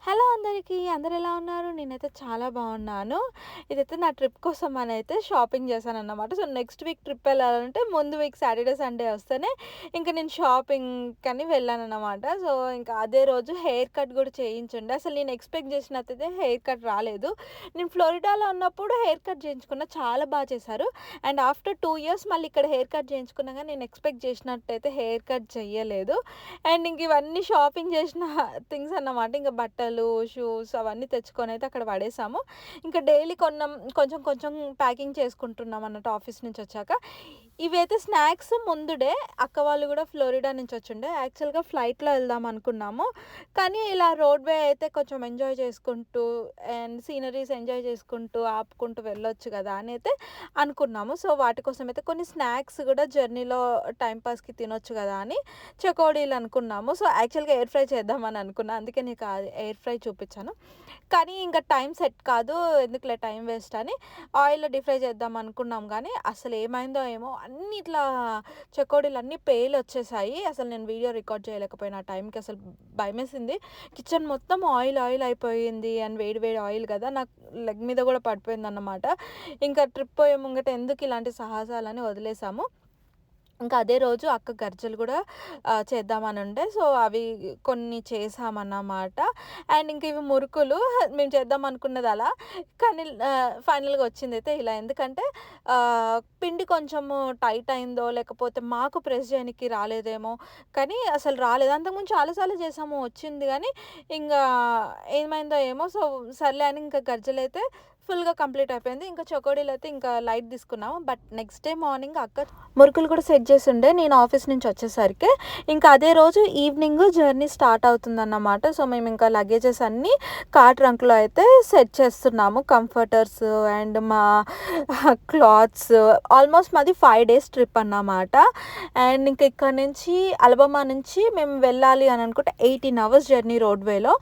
Hello అందరికీ. అందరూ ఎలా ఉన్నారు? నేనైతే చాలా బాగున్నాను. ఇదైతే నా ట్రిప్ కోసం అనైతే షాపింగ్ చేశానన్నమాట. సో, నెక్స్ట్ వీక్ ట్రిప్ వెళ్ళాలంటే ముందు వీక్ సాటర్‌డే, సండే వస్తేనే ఇంక నేను షాపింగ్‌కని వెళ్ళానన్నమాట. సో, ఇంకా అదే రోజు హెయిర్ కట్ కూడా చేయించుండే. అసలు నేను ఎక్స్‌పెక్ట్ చేసినట్టయితే హెయిర్ కట్ రాలేదు. నేను ఫ్లోరిడాలో ఉన్నప్పుడు హెయిర్ కట్ చేయించుకున్నా. చాలా చేశారు. అండ్ ఆఫ్టర్ 2 ఇయర్స్ మళ్ళీ ఇక్కడ హెయిర్ కట్ చేయించుకున్నా గానీ నేను ఎక్స్‌పెక్ట్ చేసినట్టయితే హెయిర్ కట్ చెయ్యలేదు. అండ్ ఇంక ఇవన్నీ షాపింగ్ చేసిన థింగ్స్ అన్నమాట. ఇంక బట్టలు, షూస్ అవన్నీ తెచ్చుకొనైతే అక్కడ పడేసాము. ఇంకా డైలీ కొంచెం కొంచెం ప్యాకింగ్ చేసుకుంటున్నాం అన్నట్టు ఆఫీస్ నుంచి వచ్చాక. ఇవైతే స్నాక్స్ ముందు డే అక్క వాళ్ళు కూడా ఫ్లోరిడా నుంచి వచ్చుండే. యాక్చువల్‌గా ఫ్లైట్‌లో వెళ్దాం అనుకున్నాము. కానీ ఇలా రోడ్ వే అయితే కొంచెం ఎంజాయ్ చేసుకుంటూ అండ్ సీనరీస్ ఎంజాయ్ చేసుకుంటూ, ఆపుకుంటూ వెళ్ళొచ్చు కదా అని అయితే అనుకున్నాము. సో, వాటి కోసం అయితే కొన్ని స్నాక్స్ కూడా జర్నీలో టైమ్ పాస్‌కి తినొచ్చు కదా అని చెకోడీలు అనుకున్నాము. సో, యాక్చువల్‌గా ఎయిర్ ఫ్రై చేద్దామని అనుకున్నా. అందుకే నీకు ఎయిర్ ఫ్రై చూపించాను. కానీ ఇంకా టైం సెట్ కాదు. ఎందుకులే టైం వేస్ట్ అని ఆయిల్‌లో డీప్ ఫ్రై చేద్దాం అనుకున్నాం గానీ, అసలు ఏమైందో ఏమో అన్నీ ఇట్లా చెకోడీలు అన్నీ పేలొచ్చేసాయి. అసలు నేను వీడియో రికార్డ్ చేయలేకపోయినా ఆ టైంకి. అసలు భయమేసింది. కిచెన్ మొత్తం ఆయిల్ ఆయిల్ అయిపోయింది. అండ్ వేడి వేడి ఆయిల్ కదా! నాకు లెగ్ మీద కూడా పడిపోయిందన్నమాట. ఇంకా ట్రిప్ పోయే ముంగట ఎందుకు ఇలాంటి సాహసాలని వదిలేసాము. ఇంకా అదే రోజు అక్క గర్జలు కూడా చేద్దామని ఉండే. సో, అవి కొన్ని చేశామన్నమాట. అండ్ ఇంక ఇవి మురుకులు మేము చేద్దాం అనుకున్నది అలా. కానీ ఫైనల్‌గా వచ్చిందైతే ఇలా. ఎందుకంటే పిండి కొంచెము టైట్ అయిందో, లేకపోతే మాకు ప్రెస్ చేయనికి రాలేదేమో, కానీ అసలు రాలేదు. అంతకుముందు చాలా సార్లు చేసాము, వచ్చింది గానీ ఇంగా ఏమైందో ఏమో. సో, సర్లే అని ఇంకా గర్జలైతే ఫుల్‌గా కంప్లీట్ అయిపోయింది. ఇంకా చెకోడీలైతే ఇంకా లైట్ తీసుకున్నాము. బట్ నెక్స్ట్ డే మార్నింగ్ అక్క మురుకులు కూడా సెట్ చేసుండే నేను ఆఫీస్ నుంచి వచ్చేసరికి. ఇంకా అదే రోజు ఈవినింగ్ జర్నీ స్టార్ట్ అవుతుందన్నమాట. సో, మేము ఇంకా లగేజెస్ అన్నీ కార్ ట్రంక్‌లో అయితే సెట్ చేస్తున్నాము. కంఫర్టర్స్ అండ్ మా క్లాత్స్. ఆల్మోస్ట్ మాది 5 డేస్ ట్రిప్ అన్నమాట. అండ్ ఇంక ఇక్కడ నుంచి అలబామా నుంచి మేము వెళ్ళాలి అని అనుకుంటే 18 అవర్స్ జర్నీ రోడ్‌వేలో.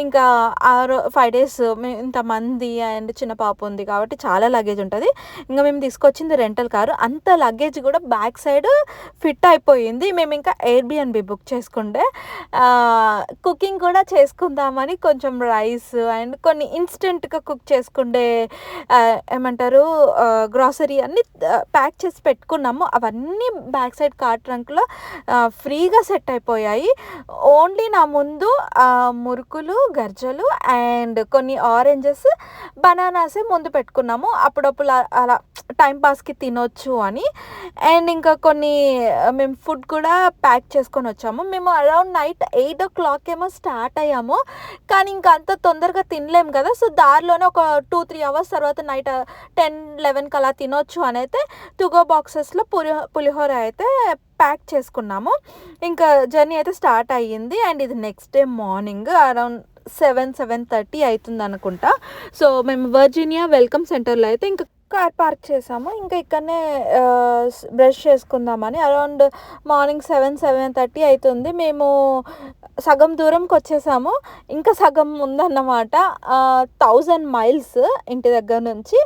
ఇంకా 5 డేస్ మేము ఇంతమంది అండ్ చిన్న పాప ఉంది కాబట్టి చాలా లగేజ్ ఉంటది. ఇంక మేము తీసుకొచ్చింది రెంటల్ కారు. అంత లగేజ్ కూడా బ్యాక్ సైడ్ ఫిట్ అయిపోయింది. మేము ఇంకా ఎయిర్‌బిఎన్‌బి బుక్ చేసుకుంటే కుకింగ్ కూడా చేసుకుందామని కొంచెం రైస్ అండ్ కొన్ని ఇన్‌స్టంట్‌గా కుక్ చేసుకుండే ఏమంటారు గ్రోసరీ అన్నీ ప్యాక్ చేసి పెట్టుకున్నాము. అవన్నీ బ్యాక్ సైడ్ కార్ ట్రంక్‌లో ఫ్రీగా సెట్ అయిపోయాయి. ఓన్లీ నా ముందు మురుకులు, గర్జలు అండ్ కొన్ని ఆరెంజెస్, బనానాసే ముందు పెట్టుకున్నాము. అప్పుడప్పుడు అలా టైం పాస్‌కి తినొచ్చు అని. అండ్ ఇంకా కొన్ని మేము ఫుడ్ కూడా ప్యాక్ చేసుకొని వచ్చాము. మేము అరౌండ్ నైట్ 8:00 ఏమో స్టార్ట్ అయ్యాము. కానీ ఇంకా అంత తొందరగా తినలేము కదా! సో, దారిలోనే ఒక 2-3 అవర్స్ తర్వాత నైట్ 10-11కి అలా తినొచ్చు అని అయితే టు గో బాక్సెస్‌లో పులిహోర అయితే ప్యాక్ చేసుకున్నాము. ఇంకా జర్నీ అయితే స్టార్ట్ అయ్యింది. అండ్ ఇది నెక్స్ట్ డే మార్నింగ్ అరౌండ్ 7-7:30 అవుతుందనుకుంటా. సో, మేము వర్జీనియా వెల్కమ్ సెంటర్‌లో అయితే ఇంకా కార్ పార్క్ చేసాము. ఇంకా ఇక్కడనే బ్రష్ చేసుకుందామని అరౌండ్ మార్నింగ్ 7-7:30 అవుతుంది. మేము సగం దూరంకొచ్చేసాము. ఇంకా సగం ఉందన్నమాట. 1000 మైల్స్ ఇంటి దగ్గర నుంచి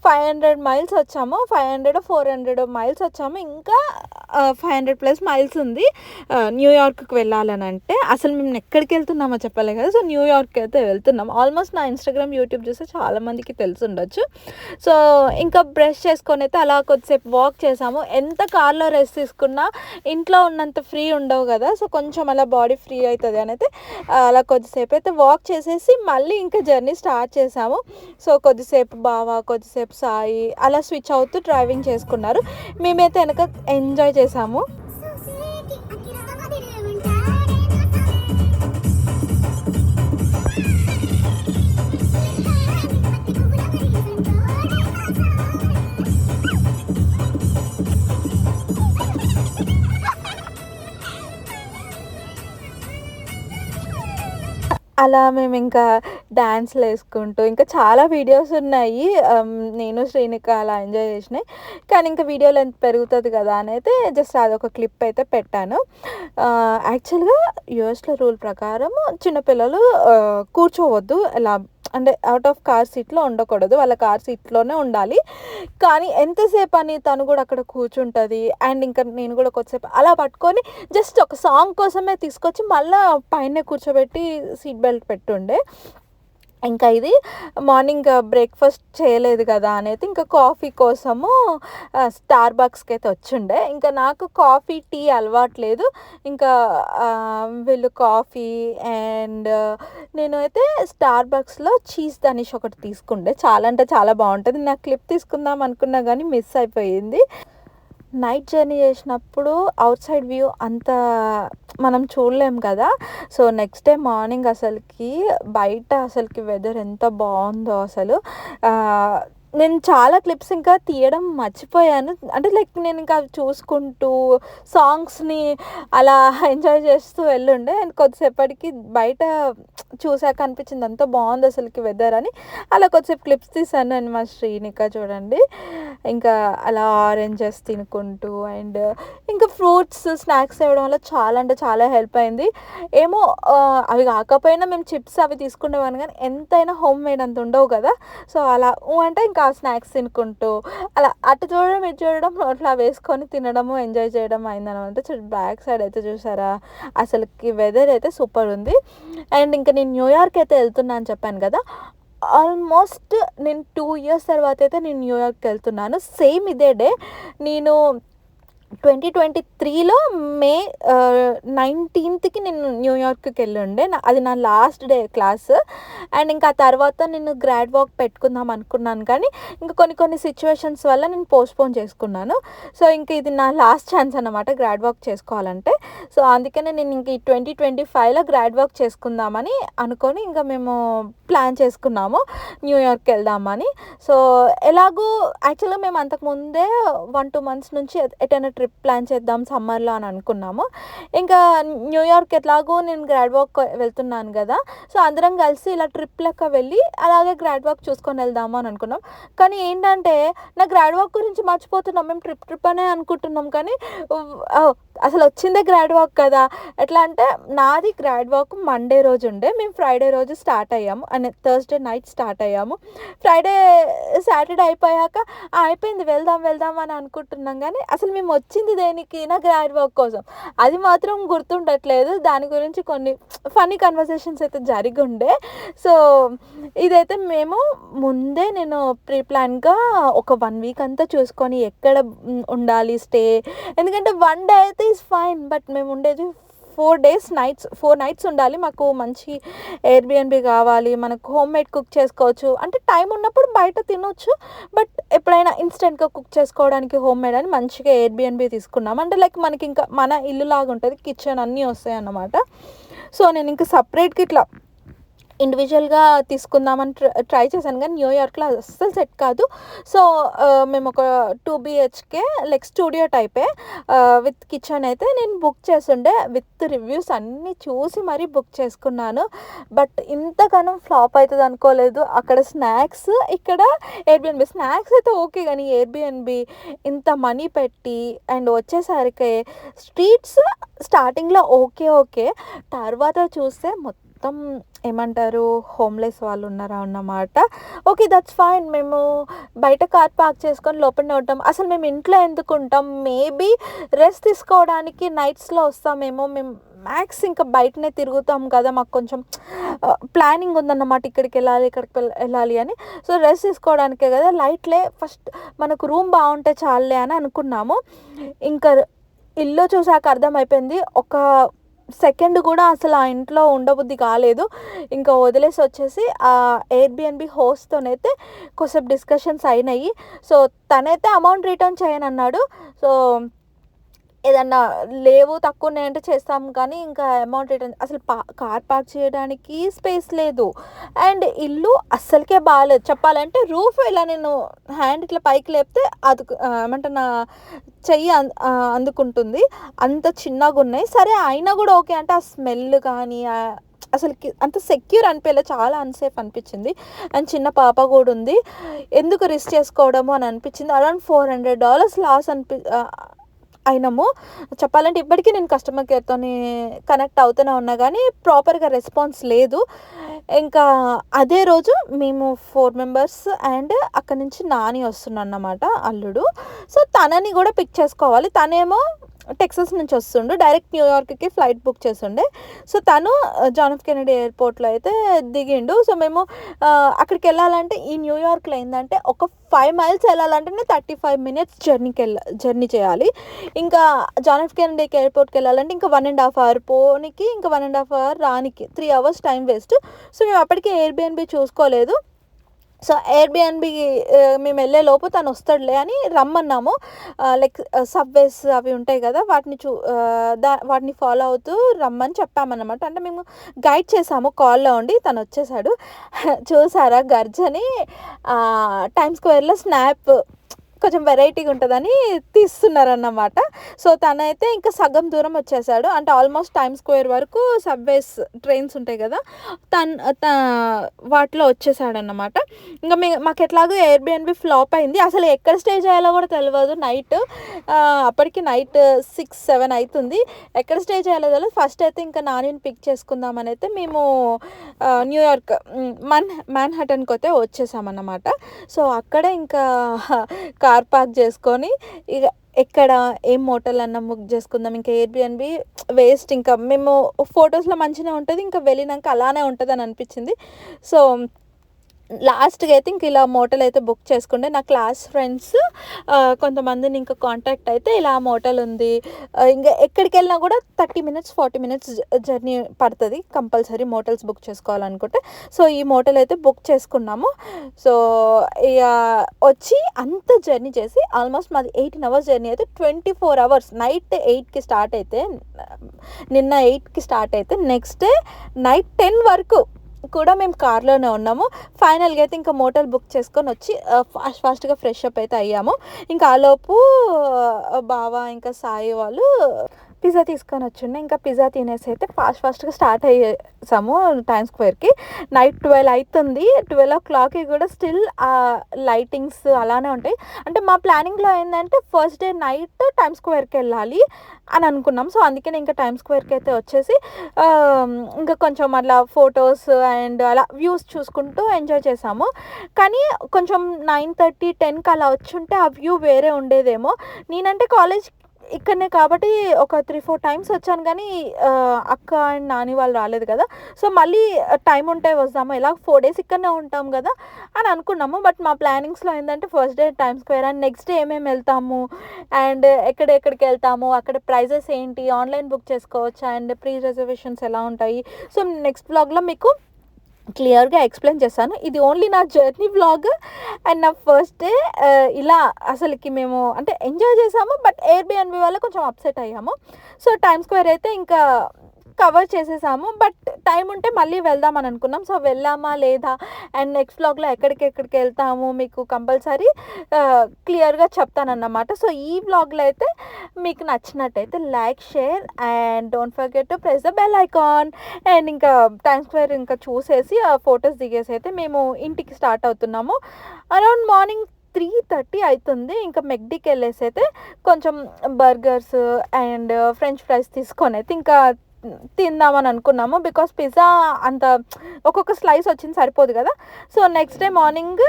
500 మైల్స్ వచ్చాము. 500-400 మైల్స్ వచ్చాము. ఇంకా 500+ మైల్స్ ఉంది న్యూయార్క్‌కి వెళ్ళాలనంటే. అసలు మేము ఎక్కడికి వెళ్తున్నామో చెప్పలే కదా! సో, న్యూయార్క్‌కి అయితే వెళ్తున్నాం. ఆల్మోస్ట్ నా ఇన్‌స్టాగ్రామ్, యూట్యూబ్ చూస్తే చాలామందికి తెలిసుండొచ్చు. సో, ఇంకా బ్రష్ చేసుకొని అయితే అలా కొద్దిసేపు వాక్ చేసాము. ఎంత కార్‌లో రెస్ట్ తీసుకున్నా ఇంట్లో ఉన్నంత ఫ్రీ ఉండవు కదా! సో, కొంచెం అలా బాడీ ఫ్రీ అవుతుంది అని అయితే అలా కొద్దిసేపు అయితే వాక్ చేసేసి మళ్ళీ ఇంకా జర్నీ స్టార్ట్ చేసాము. సో, కొద్దిసేపు బావ, కొద్దిసేపు సాయి అలా స్విచ్ అవుతూ డ్రైవింగ్ చేసుకున్నారు. మేమైతే వెనక ఎంజాయ్ చేసాము. అలా మేమింకా డాన్స్‌లేసుకుంటూ ఇంకా చాలా వీడియోస్ ఉన్నాయి. నేను, శ్రీనిక అలా ఎంజాయ్ చేసినయి. కానీ ఇంకా వీడియో లెంత్ పెరుగుతది కదా అని అయితే జస్ట్ అదొక క్లిప్ అయితే పెట్టాను. యాక్చువల్‌గా యూఎస్‌లో రూల్ ప్రకారం చిన్న పిల్లలు కూర్చోవద్దు. ఇలా అంటే అవుట్ ఆఫ్ కార్ సీట్‌లో ఉండకూడదు. వాళ్ళ కార్ సీట్‌లోనే ఉండాలి. కానీ ఎంతసేపని తను గూడా అక్కడ కూర్చుంటది. అండ్ ఇంకా నేను గూడా కొద్దిసేపు అలా పట్టుకొని జస్ట్ ఒక సాంగ్ కోసమే తీసుకొచ్చి మళ్ళా పైనే కూర్చోబెట్టి సీట్ బెల్ట్ పెట్టుండే. ఇంకా ఇది మార్నింగ్ బ్రేక్‌ఫాస్ట్ చేయలేదు గదా! అనైతే ఇంకా కాఫీ కోసము స్టార్ బక్స్‌కైతే వచ్చుండే. ఇంకా నాకు కాఫీ, టీ అలవాటు లేదు. ఇంకా వీళ్ళు కాఫీ అండ్ నేనైతే స్టార్ బక్స్‌లో చీజ్ దనిష్ ఒకటి తీసుకుండే. చాలా అంటే చాలా బావుంటది. నాకు క్లిప్ తీసుకుందాం అనుకున్నా గానీ మిస్ అయిపోయింది. నైట్ జర్నీ చేసినప్పుడు ఔట్ సైడ్ వ్యూ అంత మనం చూడలేం కదా! సో, నెక్స్ట్ డే మార్నింగ్ అసలకి బయట అసలకి వెదర్ ఎంత బావుందో అసలు. ఆహ్, నేను చాలా క్లిప్స్ ఇంకా తీయడం మర్చిపోయాను. అంటే లైక్ నేను ఇంకా అవి చూసుకుంటూ సాంగ్స్‌ని అలా ఎంజాయ్ చేస్తూ వెళ్ళుండే. అండ్ కొద్దిసేపటికి బయట చూసాక అనిపించింది అంత బావుంది అసలకి వెదర్ అని. అలా కొద్దిసేపు క్లిప్స్ తీశాను. అండ్ మా శ్రీనిక చూడండి ఇంకా అలా ఆరెంజెస్ తినుకుంటూ అండ్ ఇంకా ఫ్రూట్స్, స్నాక్స్ ఇవ్వడం వల్ల చాలా అంటే చాలా హెల్ప్ అయింది. ఏమో అవి కాకపోయినా మేము చిప్స్ అవి తీసుకునేవాళ్ళం కానీ ఎంతైనా హోమ్ మేడ్ అంత ఉండవు కదా! సో, అలా అంటే ఇంకా స్నాక్స్ తినుకుంటూ అలా అటు చూడడం, ఇటు చూడడం నోట్లో వేసుకొని తినడము, ఎంజాయ్ చేయడం అయిందనమాట. బ్యాక్ సైడ్ అయితే చూసారా అసలకి వెదర్ అయితే సూపర్ ఉంది. అండ్ ఇంకా నేను న్యూయార్క్ అయితే వెళ్తున్నా అని చెప్పాను కదా! ఆల్మోస్ట్ నేను 2 ఇయర్స్ తర్వాతైతే నేను న్యూయార్క్‌కెళ్తున్నాను. సేమ్ ఇదే డే నేను 2023లో మే 19థ్‌కి నేను న్యూయార్క్‌కెళ్ళుండే. అది నా లాస్ట్ డే క్లాస్. అండ్ ఇంకా ఆ తర్వాత నేను గ్రాడ్ వాక్ పెట్టుకుందాం అనుకున్నాను కానీ, ఇంకా కొన్ని సిట్యుయేషన్స్ వల్ల నేను పోస్ట్‌పోన్ చేసుకున్నాను. సో, ఇంక ఇది నా లాస్ట్ ఛాన్స్ అన్నమాట గ్రాడ్ వాక్ చేసుకోవాలంటే. సో, అందుకనే నేను ఇంక ఈ 2025లో గ్రాడ్ వాక్ చేసుకుందామని అనుకోని ఇంకా మేము ప్లాన్ చేసుకున్నాము న్యూయార్క్‌కెళ్దామని. సో, ఎలాగో యాక్చువల్‌గా మేము అంతకుముందే 1, 2 మంత్స్ నుంచి ఎటైనా ట్రిప్ ప్లాన్ చేద్దాం సమ్మర్‌లో అని అనుకున్నాము. ఇంకా న్యూయార్క్ ఎట్లాగో నేను గ్రాడ్ వాక్ వెళ్తున్నాను గదా! సో, అందరం కలిసి ఇలా ట్రిప్ లెక్క వెళ్ళి అలాగే గ్రాడ్ వాక్ చూసుకొని వెళ్దాము అని అనుకున్నాం. కానీ ఏంటంటే నా గ్రాడ్ వాక్ గురించి మర్చిపోతున్నాం. మేము ట్రిప్ అనే అనుకుంటున్నాం కానీ అసలు వచ్చిందే గ్రాడ్ వాక్ కదా! ఎట్లా అంటే నాది గ్రాడ్ వాక్ మండే రోజు ఉండే. మేము ఫ్రైడే రోజు స్టార్ట్ అయ్యాము. థర్స్‌డే నైట్ స్టార్ట్ అయ్యాము. ఫ్రైడే, సాటర్డే అయిపోయాక అయిపోయింది వెళ్దాం అని అనుకుంటున్నాం కానీ అసలు మేము వచ్చింది దేనికి? నా గ్రాడ్ వాక్ కోసం. అది మాత్రం గుర్తుండట్లేదు. దాని గురించి కొన్ని ఫన్నీ కన్వర్సేషన్స్ అయితే జరిగుండే. సో, ఇదైతే మేము ముందే నేను ప్రీ ప్లాన్‌గా ఒక 1 వీక్ అంతా చూసుకొని ఎక్కడ ఉండాలి స్టే. ఎందుకంటే 1 డే అయితే ఈజ్ ఫైన్. బట్ మేము ఉండేది 4 నైట్స్ ఉండాలి. మాకు మంచి ఎయిర్‌బిఎన్‌బి కావాలి. మనకు హోమ్‌మేడ్ కుక్ చేసుకోవచ్చు. అంటే టైం ఉన్నప్పుడు బయట తినొచ్చు. బట్ ఎప్పుడైనా ఇన్‌స్టెంట్‌గా కుక్ చేసుకోవడానికి హోమ్‌మేడ్ అని మంచిగా ఎయిర్‌బిఎన్‌బి తీసుకున్నాం. అంటే లైక్ మనకి ఇంకా మన ఇల్లులాగా ఉంటది. కిచెన్ అన్నీ వస్తాయన్నమాట. సో, నేను ఇంకా సెపరేట్‌గా ఇట్లా ఇండివిజువల్‌గా తీసుకుందామని ట్రై చేశాను కానీ న్యూయార్క్‌లో అస్సలు సెట్ కాదు. సో, మేము ఒక 2 బీహెచ్‌కే లైక్ స్టూడియో టైపే విత్ కిచెన్ అయితే నేను బుక్ చేసుండే. విత్ రివ్యూస్ అన్నీ చూసి మరీ బుక్ చేసుకున్నాను. బట్ ఇంతగానం ఫ్లాప్ అయితది అనుకోలేదు. అక్కడ స్నాక్స్, ఇక్కడ ఎయిర్‌బిఎన్‌బి. స్నాక్స్ అయితే ఓకే గానీ ఎయిర్‌బిఎన్‌బి ఇంత మనీ పెట్టి అండ్ వచ్చేసరికి స్ట్రీట్స్ స్టార్టింగ్‌లో ఓకే. తర్వాత చూస్తే మొత్తం ఏమంటారు హోమ్‌లెస్ వాళ్ళు ఉన్నారన్నమాట. ఓకే. That's fine. మేము బయట కార్ పార్క్ చేసుకొని లోపలనే ఉంటాం. అసలు మేము ఇంట్లో ఎందుకుంటాం? మేబీ రెస్ట్ తీసుకోవడానికి నైట్స్‌లో వస్తామేమో. మేము మ్యాక్స్ ఇంకా బయటనే తిరుగుతాం కదా! మాకు కొంచెం ప్లానింగ్ ఉందన్నమాట. ఇక్కడికెళ్ళాలి, వెళ్ళాలి అని. సో, రెస్ట్ తీసుకోవడానికే కదా! లైట్‌లే ఫస్ట్ మనకు రూమ్ బావుంటే చాలులే అని అనుకున్నాము. ఇంకా ఇల్లు చూసాక అర్థమైపోయింది. ఒక సెకండ్ కూడా అసలు ఆ ఇంట్లో ఉండబుద్ధి కాలేదు. ఇంకా వదిలేసి వచ్చేసి ఎయిర్‌బిఎన్‌బి హోస్ట్‌తోనైతే కొద్దిసేపు డిస్కషన్స్ అయినాయి. సో, తనైతే అమౌంట్ రిటర్న్ చేయనన్నాడు. సో, ఏదన్నా లేవు తక్కువున్నాయంటే చేస్తాం కానీ ఇంకా అమౌంట్ రిటర్న్ అసలు కార్ పార్క్ చేయడానికి స్పేస్ లేదు. అండ్ ఇల్లు అస్సలకే బాలేదు. చెప్పాలంటే రూఫ్ ఇలా నేను హ్యాండ్ ఇట్లా పైకి లేపితే ఏమంటారు నా చెయ్యి అందుకుంటుంది. అంత చిన్నగున్నాయి. సరే అయినా కూడా ఓకే. అంటే ఆ స్మెల్ కానీ అసలకి అంత సెక్యూర్ అనిపియలే. చాలా అన్‌సేఫ్ అనిపించింది. అండ్ చిన్న పాప కూడా ఉంది. ఎందుకు రిస్క్ చేసుకోవడము అని అనిపించింది. అరౌండ్ $400 లాస్ అయినాము. చెప్పాలంటే ఇప్పటికీ నేను కస్టమర్ కేర్‌తోని కనెక్ట్ అవుతూనే ఉన్నా గానీ, ప్రాపర్‌గా రెస్పాన్స్ లేదు. ఇంకా అదే రోజు మేము 4 మెంబర్స్ అండ్ అక్కడి నుంచి నాని వస్తున్నాడనమాట అల్లుడు. సో, తనని గూడా పిక్ చేసుకోవాలి. తనేమో టెక్సాస్ నుంచి వస్తుండు. డైరెక్ట్ న్యూయార్క్‌కి ఫ్లైట్ బుక్ చేసుండే. సో, తను జాన్ ఎఫ్ కెనడీ ఎయిర్‌పోర్ట్‌లో అయితే దిగిండు. సో, మేము అక్కడికెళ్ళాలంటే ఈ న్యూయార్క్‌లో ఏందంటే ఒక 5 మైల్స్ ఎళ్ళాలంటేనే 35 మినిట్స్ జర్నీ చేయాలి. ఇంకా జాన్ ఎఫ్ కెనడీకి ఎయిర్‌పోర్ట్‌కెళ్ళాలంటే ఇంకా 1 ½ అవర్ పోనీకి, ఇంకా 1 ½ అవర్ రానికి. 3 అవర్స్ టైం వేస్ట్. సో, మేము అప్పటికే ఎయిర్‌బిఎన్‌బి చూసుకోలేదు. సో, ఎయిర్‌బిఎన్‌బి మేమెళ్ళేలోపు తనొస్తాడులే అని రమ్మన్నాము. లైక్ సబ్‌వేస్ అవి ఉంటాయి గదా! వాటిని ఫాలో అవుతూ రమ్మని చెప్పామన్నమాట. అంటే మేము గైడ్ చేసాము కాల్‌లో ఉండి. తనొచ్చేసాడు. చూసారా గర్జని టైమ్ స్క్వేర్‌లో స్నాప్ కొంచెం వెరైటీగా ఉంటదని తీస్తున్నారన్నమాట. సో, తనైతే ఇంకా సగం దూరం వచ్చేసాడు. అంటే ఆల్మోస్ట్ టైమ్ స్క్వేర్ వరకు సబ్‌వేస్ ట్రైన్స్ ఉంటాయి గదా! తన్ తా వాటిలో వచ్చేసాడన్నమాట. ఇంక మాకెట్లాగో ఎయిర్‌బిఎన్‌బి ఫ్లాప్ అయింది. అసలు ఎక్కడ స్టే చేయాలో గూడా తెలవదు నైట్. అప్పటికి నైట్ 6, 7 అయితుంది. ఎక్కడ స్టే చేయాలో తెలవదు. ఫస్ట్ అయితే ఇంకా నానిని పిక్ చేసుకుందామనైతే మేము న్యూయార్క్ మాన్హాటన్‌కైతే వచ్చేసామన్నమాట. సో, అక్కడ ఇంకా కార్ పార్క్ చేసుకొని ఇగ ఎక్కడ ఏం మోటల్ బుక్ చేసుకుందాం. ఇంకా ఎయిర్‌బిఎన్‌బి వేస్ట్. ఇంకా మేము ఫోటోస్‌లో మంచిగానే ఉంటది. ఇంకా వెళ్ళినంక అలానే ఉంటదని అనిపించింది. సో, లాస్ట్‌గా అయితే ఇంక ఇలా మోటల్ అయితే బుక్ చేసుకుండే. నా క్లాస్ ఫ్రెండ్స్ కొంతమందిని ఇంకా కాంటాక్ట్ అయితే ఇలా మోటల్ ఉంది. ఇంక ఎక్కడికెళ్ళినా కూడా 30 మినిట్స్, 40 మినిట్స్ జర్నీ పడతది కంపల్సరీ మోటల్స్ బుక్ చేసుకోవాలనుకుంటే. సో, ఈ మోటల్ అయితే బుక్ చేసుకున్నాము. సో, ఇగ వచ్చి అంత జర్నీ చేసి ఆల్మోస్ట్ మాది 18 అవర్స్ జర్నీ అయితే 24 అవర్స్ నైట్ 8కి స్టార్ట్ అయితే నిన్న 8కి స్టార్ట్ అయితే నెక్స్ట్ డే నైట్ 10 వరకు కూడా మేము కార్‌లోనే ఉన్నాము. ఫైనల్‌గా అయితే ఇంకా మోటల్ బుక్ చేసుకొని వచ్చి ఫాస్ట్‌గా ఫ్రెష్ అప్ అయితే అయ్యాము. ఇంకా ఆలోపు బావ ఇంకా సాయి వాళ్ళు పిజ్జా తీసుకొనొచ్చుండే. ఇంకా పిజ్జా తినేసి అయితే ఫాస్ట్‌గా స్టార్ట్ అయ్యేసాము టైమ్ స్క్వేర్‌కి. నైట్ 12 అయితుంది. 12:00కి కూడా స్టిల్ లైటింగ్స్ అలానే ఉంటాయి. అంటే మా ప్లానింగ్‌లో ఏందంటే ఫస్ట్ డే నైట్ టైమ్ స్క్వేర్‌కెళ్ళాలి అని అనుకున్నాం. సో, అందుకనే ఇంకా టైమ్ స్క్వేర్‌కి అయితే వచ్చేసి ఇంకా కొంచెం అట్లా ఫోటోస్ అండ్ అలా వ్యూస్ చూసుకుంటూ ఎంజాయ్ చేసాము. కానీ కొంచెం 9:30, 10కి అలా వచ్చుంటే ఆ వ్యూ వేరే ఉండేదేమో. నేనంటే కాలేజ్ ఇక్కడనే కాబట్టి ఒక 3, 4 టైమ్స్ వచ్చాను గానీ అక్క అండ్ నాని వాళ్ళు రాలేదు కదా! సో, మళ్ళీ టైం ఉంటే వద్దాము. ఎలాగో 4 డేస్ ఇక్కడనే ఉంటాం గదా! అని అనుకున్నాము. బట్ మా ప్లానింగ్స్‌లో ఏందంటే first day time square and next day ఏమేమి వెళ్తాము అండ్ ఎక్కడెక్కడికెళ్తాము, అక్కడ ప్రైజెస్ ఏంటి, ఆన్‌లైన్ బుక్ చేసుకోవచ్చా అండ్ ప్రీ రిజర్వేషన్స్ ఎలా ఉంటాయి. సో, నెక్స్ట్ వ్లాగ్‌లో మీకు క్లియర్‌గా ఎక్స్‌ప్లెయిన్ చేశాను. ఇది ఓన్లీ నా జర్నీ వ్లాగ్ అండ్ నా ఫస్ట్ డే ఇలా అసలకి మేము అంటే ఎంజాయ్ చేసాము. బట్ ఎయిర్‌బిఎన్‌బి వల్ల కొంచెం అప్‌సెట్ అయ్యాము. సో, టైమ్ స్క్వేర్ అయితే ఇంకా కవర్ చేసేసాము. బట్ టైం ఉంటే మళ్ళీ వెళ్దామని అనుకున్నాం. సో, వెళ్ళామా లేదా అండ్ నెక్స్ట్ వ్లాగ్‌లో ఎక్కడికెళ్తాము మీకు కంపల్సరీ క్లియర్‌గా చెప్తానన్నమాట. సో, ఈ వ్లాగ్‌లో అయితే మీకు నచ్చినట్టయితే like, share and don't forget to press the bell icon. And ఇంకా టైమ్ స్క్వేర్ ఇంకా చూసేసి ఫోటోస్ దిగేసి అయితే మేము ఇంటికి స్టార్ట్ అవుతున్నాము. అరౌండ్ మార్నింగ్ 3:30 అయితుంది. ఇంకా మెక్‌డీకెళ్ళేసి అయితే కొంచెం బర్గర్స్ అండ్ ఫ్రెంచ్ ఫ్రైస్ తీసుకొనైతే ఇంకా తిందామని అనుకున్నాము. బికాజ్ పిజ్జా అంత ఒక్కొక్క స్లైస్ వచ్చింది సరిపోదు కదా! సో, నెక్స్ట్ డే మార్నింగే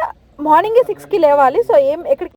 6కి లేవాలి. సో, ఎక్కడికి